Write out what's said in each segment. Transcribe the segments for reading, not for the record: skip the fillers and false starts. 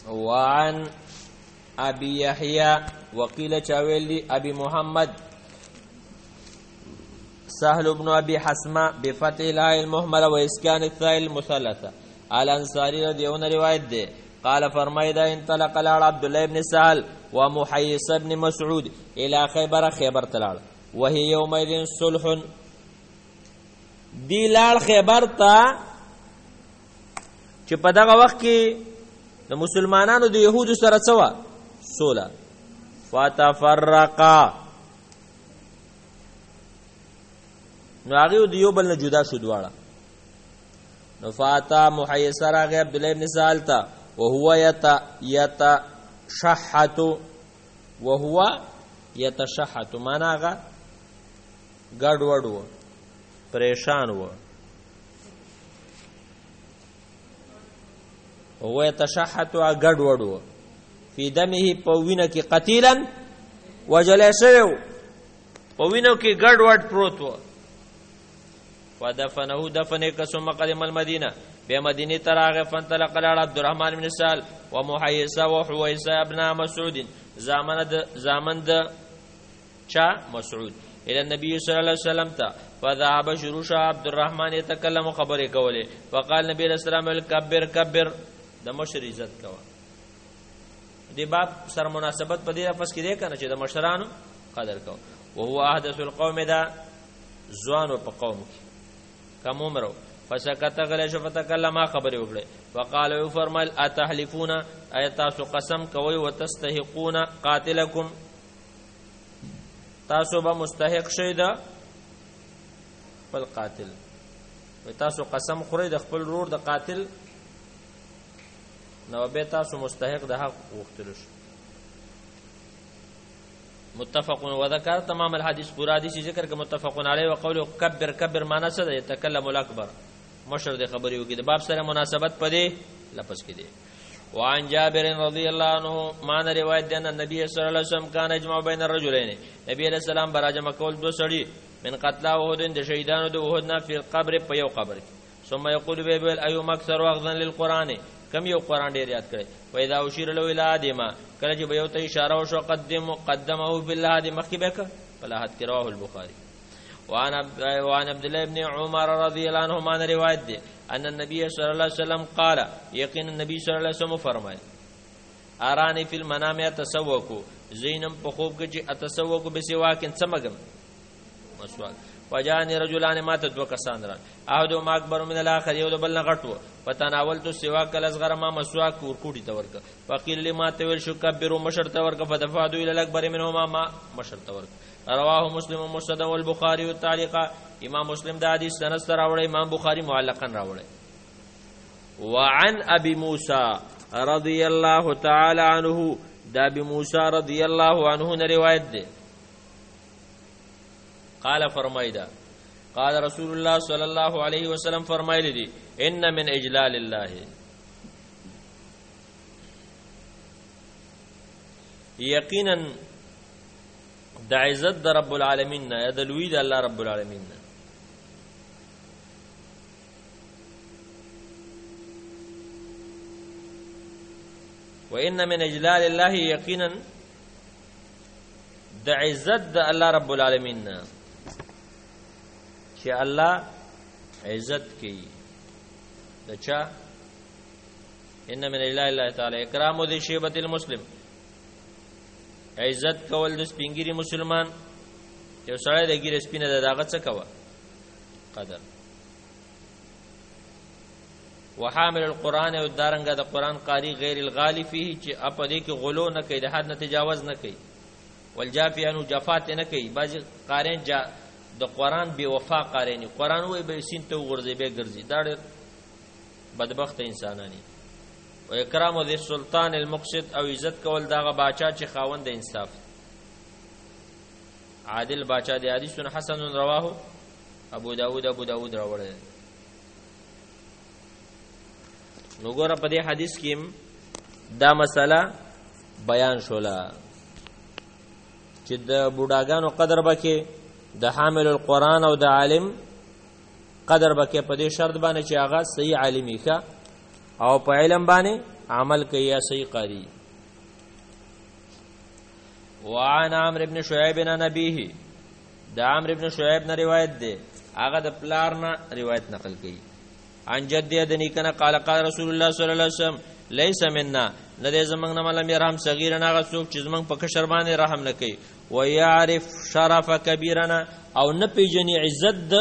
وعن ابي يحيى وقيل چاویلی ابي محمد سهل بن ابي حسمه بفتح الهاء المهمله واسكان الثاء المثلثه الانصاري رضی اللہ عنہ روایت دے قال فرمایدا انطلق عبد الله بن سهل ومحيص بن مسعود الى خيبر خيبر تلال وهي يومئذ صلح دی لال خیبر تا چې په دغه وخت کې د مسلمانانو د يهودو سره څه سوله فتفرقا نو هغه د یو بل نه جدا شو دواړه نو فاتا محیصر هغه عبد الله ابن سهل تا وهو يتشحت معنا هغه ګډ وډو پریشان و هو يتشحت ګډ وډو فی دمه پوینه کې قتیلا وجلسو پوینه کې ګډ وډ پروت و ودفنه دفنه ثم قدم المدینه به مدینه تراغ فانطلق عبد الرحمن بن سهل ومحيص وحويص ابن مسعود زامن د چا مسعود الى النبي صلى الله عليه وسلم تا فذهب شروش عبد الرحمن يتكلم خبره کوله فقال نبی رسول الله کبر کبر د مشر عزت کوا دی باب سر مناسبت په دې لفظ کې دی کنه چې د مشرانو قدر کو وهو احدث القوم دا ځوان په قوم کې کم عمرو فسکت غلی شو فتکلم خبره وکړه وقال فرمل اتحلفون ایتاسو قسم کوي وتستحقون قاتلکم تاسو به مستحق شئ د خپل قاتل تاسو قسم خورئ د خپل رور د قاتل نو به تاسو مستحق د حق غوښتل شئ متفق وذكر تمام الحديث پورا حدیث ذکر کہ متفق علیه وقوله کبر کبر معنی څه ده يتکلم الاکبر مشر د خبرې وکړي د باب سره مناسبت پدې لفظ کې دی وعن جابر رضی الله عنه مان روایت ده ان نبی صلی الله علیه وسلم کان اجمع بین الرجلین نبی علیہ السلام براجم کول دو سړي من قتل احد د شهیدانو د احد نه فی القبر په یو قبر ثم یقول بیبل ایوم اکثر واخذا للقران کم یو قران ډیر یاد کړي و اذا اشیر له الى ادمه کله چې به یو ته اشاره وشو قدمه بالله دې مخکې به بلاحت کې رواه البخاری وعن عبد الله بن عمر رضی الله عنهما روایت ده ان النبي صلی الله علیه وسلم قال یقینا النبي صلی الله علیه وسلم فرمایي ارانی فی المنام اتسوقوا زینم په خوب کې چې اتسوقوا بسواکن سمغم مسواک وجاني رجلان مات دو کسان را احدو ما اکبر من الاخر یو بل غټو فتناولت السواک الاصغر ما مسواک ورکوټی تورک وقيل لما تول شو کبروا مشر تورک فدفعوا الى الاكبر منهما ما مشر تورک رواه مسلم مسند والبخاري تعليقا امام مسلم دا حدیث سند راوړی امام بخاری معلقا راوړی وعن ابي موسى رضي الله تعالى عنه دا ابي موسى رضي الله عنه روایت ده قال فرمایدا قال رسول الله صلى الله عليه وسلم فرمایلی دي ان من اجلال الله یقینا د عزت د رب العالمین نه یا د لوی د الله رب العالمین نه وان من اجلال الله یقینا د عزت د الله رب العالمین نه چې الله عزت کوي د چا ان من الله تعالی اکرام ذی شیبۃ المسلم عزت کول د سپینګری مسلمان یو سړی د ګیر سپینه د داغه څه کوا قدر وحامل القران او دارنګه د قران قاری غیر الغالی فيه چې اپ دې کې غلو نه کوي د حد نه تجاوز نه کوي والجافی انو جفات نه کوي باز قارین د قران بے وفا قارین قران وې به سین ته ورځي به ګرځي دا ډېر بدبخت انسانانی و اکرام ذی السلطان المقسط او عزت کول داغه باچا چې خاوند د انصاف عادل باچا دی حدیث حسن رواه ابو داود راوړل نو ګوره په دې حدیث کې دا مسله بیان شولا چې د بوډاګانو قدر بکې د حامل القرآن او د عالم قدر بکې په دې شرط باندې چې هغه صحیح عالمي ښه او په علم باندې عمل کوي یا صحیح قاری. وعن عمرو بن شعيب عن أبيه دا عمرو بن شعيب نه روایت ده هغه د پلار نه روایت نقل کوي عن جدي دني کنه قال قال رسول الله صلی الله علیه وسلم ليس منا ندې زمنګ نه ملم يرحم صغیرنا هغه څوک چې زمنګ په کشر باندې رحم نه کوي ويعرف شرف كبيرنا او نه پیژني عزت د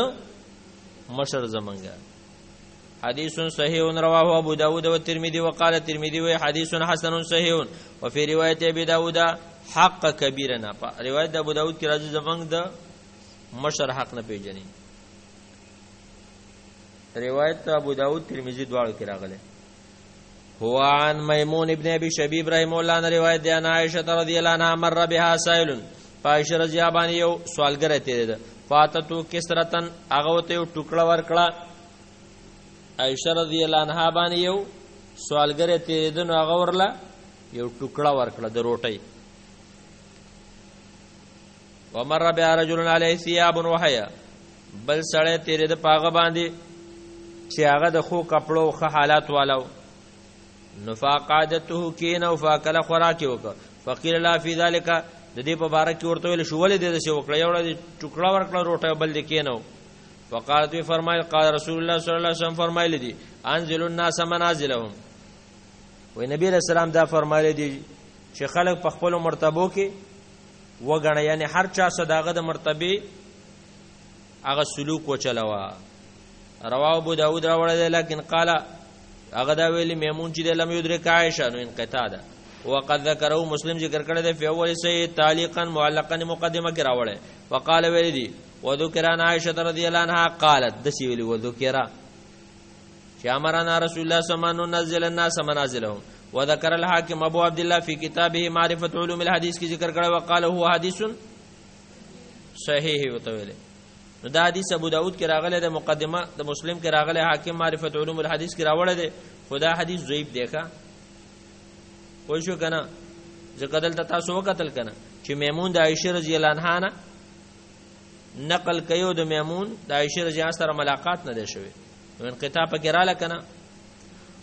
مشر زمنګ. حديث صحيح رواه ابو داود والترمذي وقال الترمذي حديث حسن صحيح وفي روايه ابي داود حق كبيرنا روایت ابو داود کی راځي زمنګ د مشر حق نه پیژني. روایت ابو داود ترمذی دواړو کې راغله. هو عن ميمون ابن ابي شبيب رحمه الله عنه روایت دی انا عائشه رضی الله عنها مر بها سائل عائشه رضی الله عنها یو سوالګر ته ده فاتتو کسرتن هغه ته یو ټوکړه ورکړه. عائشه رضی الله عنها باندې یو سوالګر ته ده نو هغه ورله یو ټوکړه ورکړه د روټۍ. ومر بها رجل عليه ثياب وحيا بل سړی تیرې د پاغه باندې چې هغه د خو کپړو خو حالات والو نفاقادته کینو فاکل خوراک وک فقيل لا في ذلك د دې په باره کې ورته ویل شو ولې دې څه وکړه یو د ټوکړه ورکړه روټه بل دې کینو. فقالت فرمایل قال رسول الله صلی الله علیه وسلم فرمایلی دي انزل الناس منازلهم و نبی رسول الله دا فرمایلی دي چې خلک په خپل مرتبو کې وګڼه یعنی هر چا صداغه د مرتبه هغه سلوک وچلوا. رواه ابو داود راوړل لیکن قال هغه دا ویلی میمون چې د لم یدرک عائشه نو انقطاع ده. وقد ذکروا مسلم ذکر کړی دی په اول سید تعلیقا معلقا مقدمه کې راوړل وقال ویلی دی وذکر عن عائشه رضی الله عنها قالت دسی ویلی وذکر چې امرنا رسول الله صلی الله علیه وسلم نزل الناس منازلهم وذكر الحاكم ابو عبد الله في كتابه معرفه علوم الحديث کی ذکر کړه وقال هو حدیث صحیح وتویل. نو دا حدیث ابو داود کې راغله د مقدمه د مسلم کې راغله حاکم معرفت علوم الحديث کې راوړل دي خدا حدیث ضعیف دیکھا وای شو کنه ځکه دلته تاسو وکتل کنه چې میمون د عائشه رضی الله عنها نه نقل کيو د میمون د عائشه رضی الله سره ملاقات نه دی شوی نو انقطاع پکې رااله کنه.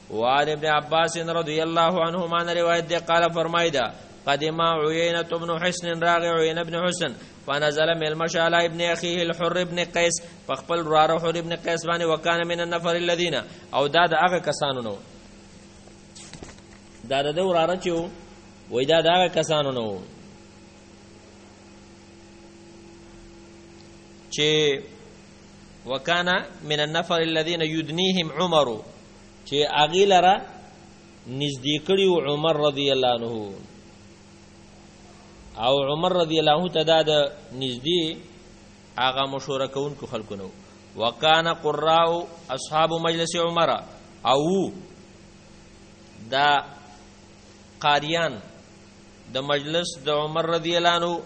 وعن ابن عباس رضی الله عنهما روایت دی قال فرمایدا قدم عيينة بن حسن راغ عيينة بن حسن فنزل من المشى على ابن اخيه الحر ابن قيس فخپل راره حر ابن قيس باندې وکانه من النفر الذين او دا هغه کسانو نو دا د وراره چې وای دا هغه کسانو نو چې وکانه من النفر الذين يدنيهم عمر چې اغیلره نزدې کړیو عمر رضی الله عنه او عمر رضی الله عنه تدا د نزدې هغه مشوره کوونکو خلکو نو. وکانه قراء اصحاب مجلس عمر او دا قاریان د مجلس د عمر رضی الله عنه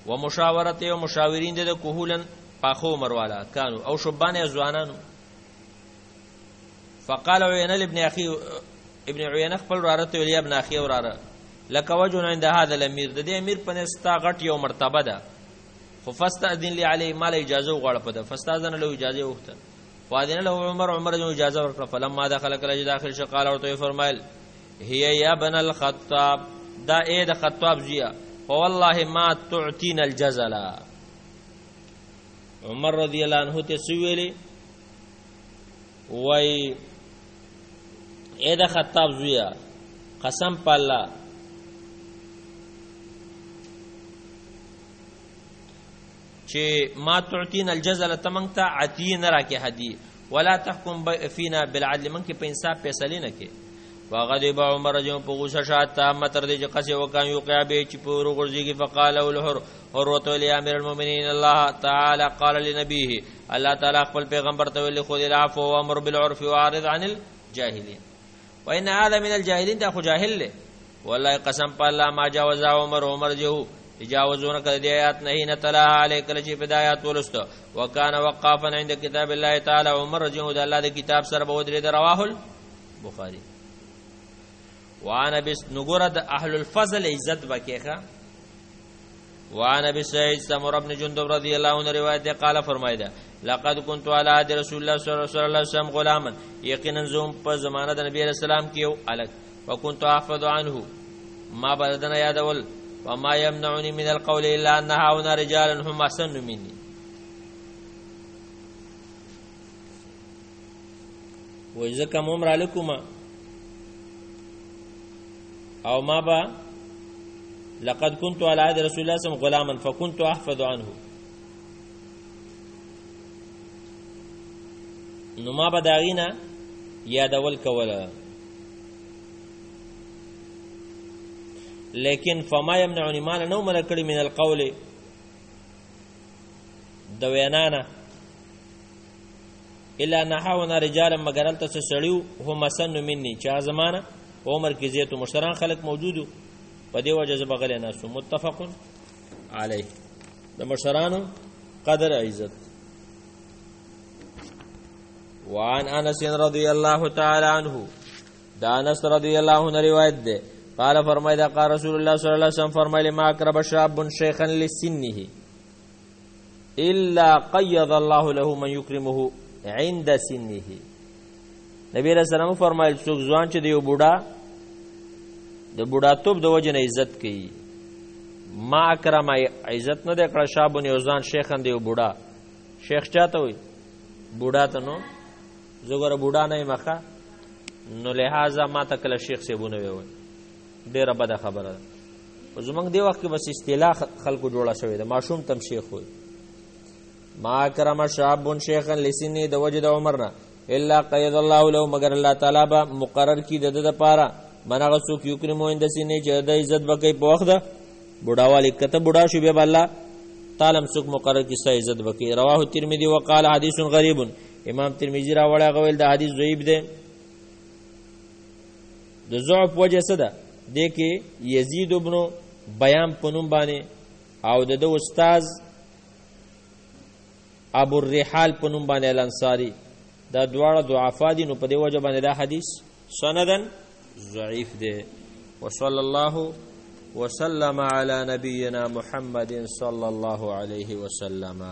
و مشاورته او مشاورین د کوهولن پاخو عمر والا کانو او شبان ځوانانو. فقال عيينة لابن اخي ابن عيينة خپل رارته ویل ابن اخي وراره لك وجه عند هذا الامير د دې امیر په نستا غټ یو مرتبه ده خو فاستاذن لي عليه مال اجازه وغواړه په ده فاستاذن له اجازه وخته واذن له عمر جو اجازه ورکړه فلما دخل کله داخل شو قال ورته فرمایل هي يا ابن الخطاب دا اے د خطاب زیه والله ما تعطينا الجزل. عمر رضی الله عنه ته سویلی وای اے د خطاب زویا قسم په الله چې ما تعطينا الجزل تمنتا عتین راکه هدی ولا تحكم فينا بالعدل من کې په انصاف فیصله نه کې. وغضب عمر جو په غوسه شات تام تر دې چې قصه وکړ یو قیابه چې په ورغورځيږي فقال الحر حروت لامير المؤمنين الله تعالى قال لنبيه الله تعالی خپل پیغمبر ته ویل خذ العفو وامر بالعرف واعرض عن الجاهلين وان هذا من الجاهلين دا خو جاهل له والله قسم په الله ما جاوز عمر جو تجاوزون کړه دی آیات نه نه تلا علیک لچې بدايات ولست وکانه وقافا عند کتاب الله تعالی عمر جو د الله د کتاب سره به درې رواه البخاري. وانا بس نګور د اهل الفضل عزت وکيخه وعن ابي سعيد سمر بن جندب رضي الله عنه روایت قال فرمایدا لقد كنت على عهد رسول الله صلى الله عليه وسلم غلاما یقینا زوم په زمانه د نبی رسول الله کې یو الګ وكنت احفظ عنه ما بدنا یادول وما يمنعني من القول الا ان هؤلاء رجال هم احسن مني وإذا عمر عليكم او ما با لقد كنت على عهد رسول الله صلى الله عليه وسلم غلاما فكنت احفظ عنه نو ما با داغینا یادول کوله لیکن فما يمنعني ما نو ملکړي من القول د وینانا الا نحونا رجالا مگر الته سړیو هم سن مني چا زمانہ عمر کې زیاتو مشران خلق موجودو په دی وجه زبغل ناس متفق علیه د مشرانو قدر عزت. وعن انس رضی الله تعالی عنه دا انس رضی الله عنه روایت ده قال فرمایدا قال رسول الله صلی الله علیه وسلم فرمایلی ما اقرب شاب شیخا لسنه الا قيض الله له من يكرمه عند سنه. نبی رسول الله فرمایل څوک ځوان چې دی بوډا د بوډاتوب د وجه نه عزت کوي ما اکرم عزت نه د کړه شابون یو ځان شیخان دی بوډا شیخ چاته وي بوډا ته نو زګره بوډا نه مخه نو لہذا ما تکله شیخ سیبونه وي ډیره بده خبره ده زمونږ دی وخت کې بس اصطلاح خلکو جوړه شوی ده ماشوم تم شیخ وي ما اکرم شابون شیخا لسنه د وجه د عمرنا الا قید الله له مگر الله تعالی با مقرر کی د لپاره منغه سو کیو کرمو اند سینې چې د عزت بکې په وخت بوډاوالی کته بوډا شو به الله تعالی سو مقرر کی سې عزت بکې. رواه ترمذی وقال حدیث غریب امام ترمذی را وړه غویل د حدیث ضعیف ده د ضعف وجه څه ده د کې یزید ابن بیان پنوم باندې او د استاد ابو الرحال پنوم باندې الانصاری دا دواړه ضعفا دي نو په دې وجه باندې دا حدیث سندن ضعیف ده. وصلی الله وسلم علی نبینا محمد صلی الله علیه وسلم.